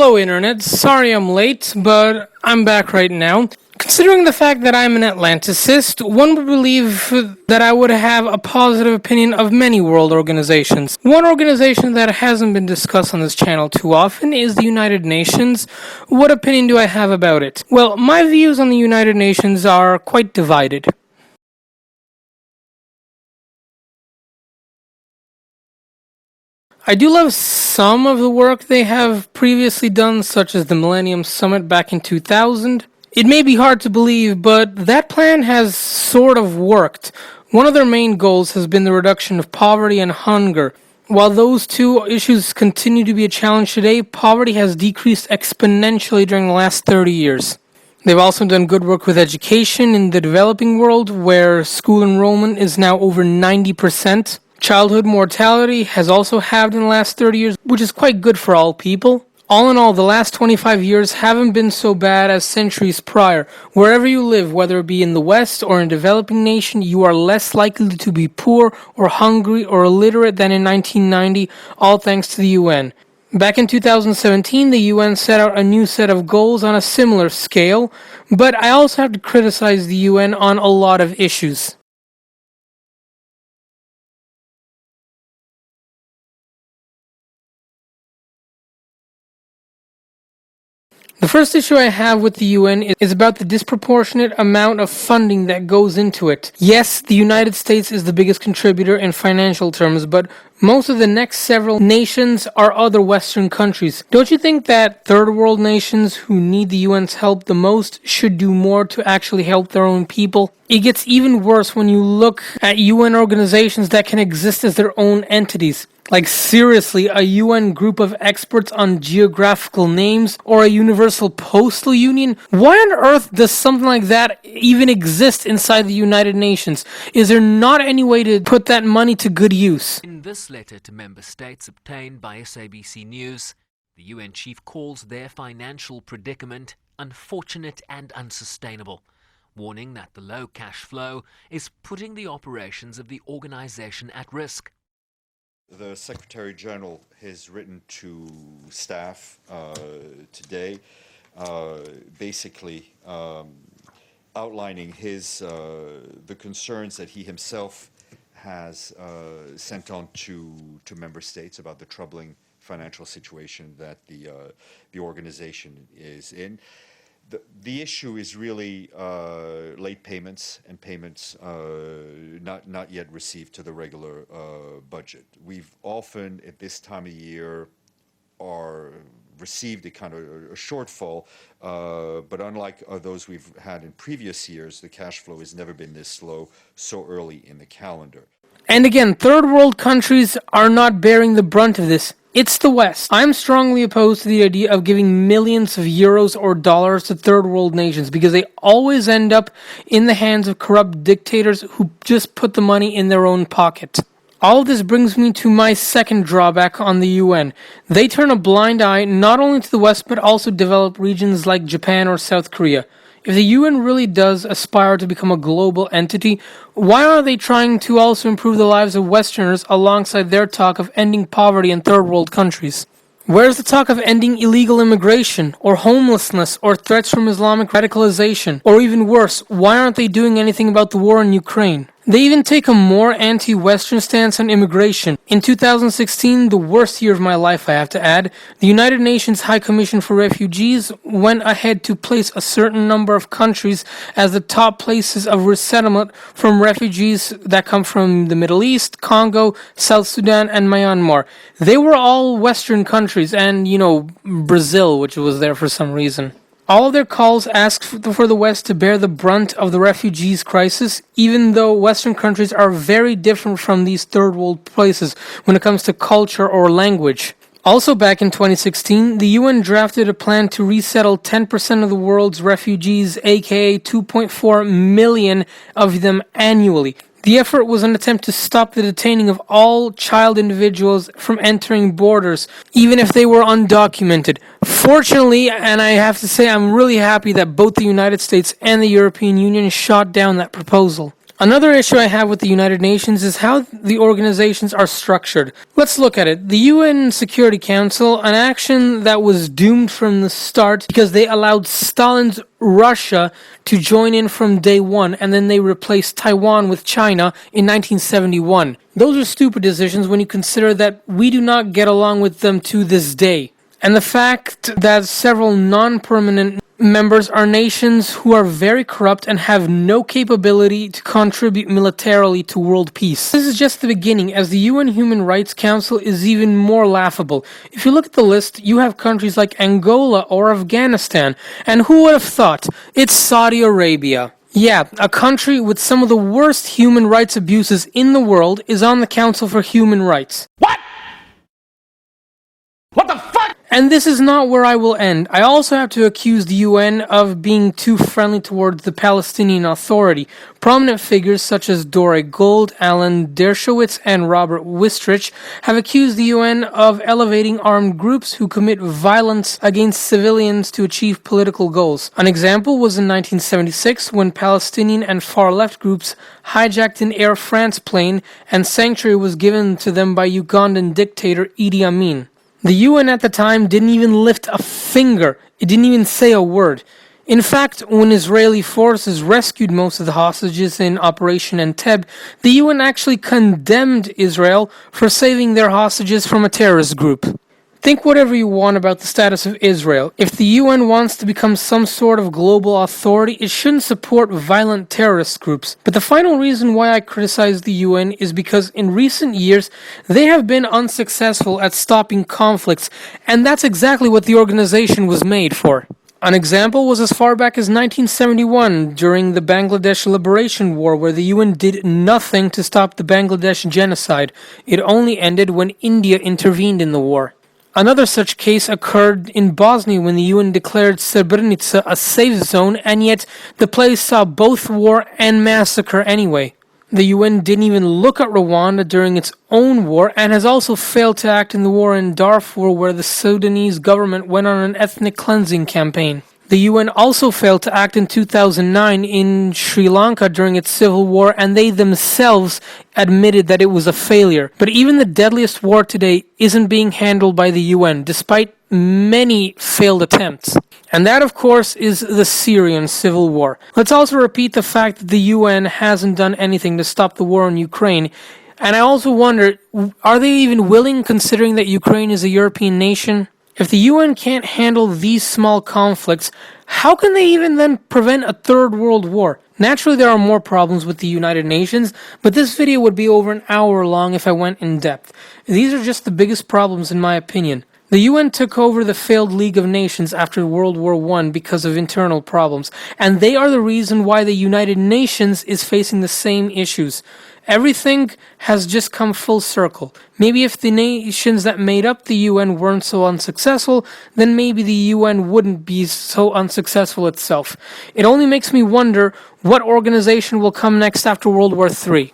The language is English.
Hello Internet, sorry I'm late, but I'm back right now. Considering the fact that I'm an Atlanticist, one would believe that I would have a positive opinion of many world organizations. One organization that hasn't been discussed on this channel too often is the United Nations. What opinion do I have about it? Well, my views on the United Nations are quite divided. I do love some of the work they have previously done, such as the Millennium Summit back in 2000. It may be hard to believe, but that plan has sort of worked. One of their main goals has been the reduction of poverty and hunger. While those two issues continue to be a challenge today, poverty has decreased exponentially during the last 30 years. They've also done good work with education in the developing world, where school enrollment is now over 90%. Childhood mortality has also halved in the last 30 years, which is quite good for all people. All in all, the last 25 years haven't been so bad as centuries prior. Wherever you live, whether it be in the West or in a developing nation, you are less likely to be poor or hungry or illiterate than in 1990, all thanks to the UN. Back in 2017, the UN set out a new set of goals on a similar scale, but I also have to criticize the UN on a lot of issues. The first issue I have with the UN is about the disproportionate amount of funding that goes into it. Yes, the United States is the biggest contributor in financial terms, but most of the next several nations are other Western countries. Don't you think that third world nations who need the UN's help the most should do more to actually help their own people? It gets even worse when you look at UN organizations that can exist as their own entities. Like seriously, a UN group of experts on geographical names or a universal postal union? Why on earth does something like that even exist inside the United Nations? Is there not any way to put that money to good use? In this letter to member states obtained by SABC News, the UN chief calls their financial predicament unfortunate and unsustainable, warning that the low cash flow is putting the operations of the organization at risk. The Secretary General has written to staff today, basically outlining the concerns that he himself has sent on to member states about the troubling financial situation that the organization is in. The issue is really late payments and payments not yet received to the regular budget. We've often at this time of year are received a kind of a shortfall, but unlike those we've had in previous years, the cash flow has never been this slow so early in the calendar. And again, third world countries are not bearing the brunt of this. It's the West. I'm strongly opposed to the idea of giving millions of euros or dollars to third world nations because they always end up in the hands of corrupt dictators who just put the money in their own pocket. All of this brings me to my second drawback on the UN. They turn a blind eye not only to the West but also developed regions like Japan or South Korea. If the UN really does aspire to become a global entity, why are they trying to also improve the lives of Westerners alongside their talk of ending poverty in third world countries? Where's the talk of ending illegal immigration, or homelessness, or threats from Islamic radicalization? Or even worse, why aren't they doing anything about the war in Ukraine? They even take a more anti-Western stance on immigration. In 2016, the worst year of my life I have to add, the United Nations High Commission for Refugees went ahead to place a certain number of countries as the top places of resettlement from refugees that come from the Middle East, Congo, South Sudan, and Myanmar. They were all Western countries and, Brazil, which was there for some reason. All of their calls ask for the West to bear the brunt of the refugees crisis, even though Western countries are very different from these third world places when it comes to culture or language. Also back in 2016, the UN drafted a plan to resettle 10% of the world's refugees, aka 2.4 million of them annually. The effort was an attempt to stop the detaining of all child individuals from entering borders, even if they were undocumented. Fortunately, and I have to say I'm really happy that both the United States and the European Union shot down that proposal. Another issue I have with the United Nations is how the organizations are structured. Let's look at it. The UN Security Council, an action that was doomed from the start because they allowed Stalin's Russia to join in from day one, and then they replaced Taiwan with China in 1971. Those are stupid decisions when you consider that we do not get along with them to this day. And the fact that several non-permanent members are nations who are very corrupt and have no capability to contribute militarily to world peace. This is just the beginning, as the UN Human Rights Council is even more laughable. If you look at the list, you have countries like Angola or Afghanistan, and who would have thought? It's Saudi Arabia. Yeah, a country with some of the worst human rights abuses in the world is on the Council for Human Rights. What? What the fuck? And this is not where I will end. I also have to accuse the UN of being too friendly towards the Palestinian Authority. Prominent figures such as Dore Gold, Alan Dershowitz, and Robert Wistrich have accused the UN of elevating armed groups who commit violence against civilians to achieve political goals. An example was in 1976 when Palestinian and far-left groups hijacked an Air France plane and sanctuary was given to them by Ugandan dictator Idi Amin. The UN at the time didn't even lift a finger. It didn't even say a word. In fact, when Israeli forces rescued most of the hostages in Operation Entebbe, the UN actually condemned Israel for saving their hostages from a terrorist group. Think whatever you want about the status of Israel. If the UN wants to become some sort of global authority, it shouldn't support violent terrorist groups. But the final reason why I criticize the UN is because in recent years, they have been unsuccessful at stopping conflicts, and that's exactly what the organization was made for. An example was as far back as 1971, during the Bangladesh Liberation War, where the UN did nothing to stop the Bangladesh genocide. It only ended when India intervened in the war. Another such case occurred in Bosnia when the UN declared Srebrenica a safe zone, and yet the place saw both war and massacre anyway. The UN didn't even look at Rwanda during its own war, and has also failed to act in the war in Darfur, where the Sudanese government went on an ethnic cleansing campaign. The UN also failed to act in 2009 in Sri Lanka during its civil war, and they themselves admitted that it was a failure. But even the deadliest war today isn't being handled by the UN, despite many failed attempts. And that, of course, is the Syrian civil war. Let's also repeat the fact that the UN hasn't done anything to stop the war in Ukraine. And I also wonder, are they even willing, considering that Ukraine is a European nation? If the UN can't handle these small conflicts, how can they even then prevent a third world war? Naturally, there are more problems with the United Nations, but this video would be over an hour long if I went in depth. These are just the biggest problems in my opinion. The UN took over the failed League of Nations after World War I because of internal problems, and they are the reason why the United Nations is facing the same issues. Everything has just come full circle. Maybe if the nations that made up the UN weren't so unsuccessful, then maybe the UN wouldn't be so unsuccessful itself. It only makes me wonder what organization will come next after World War III.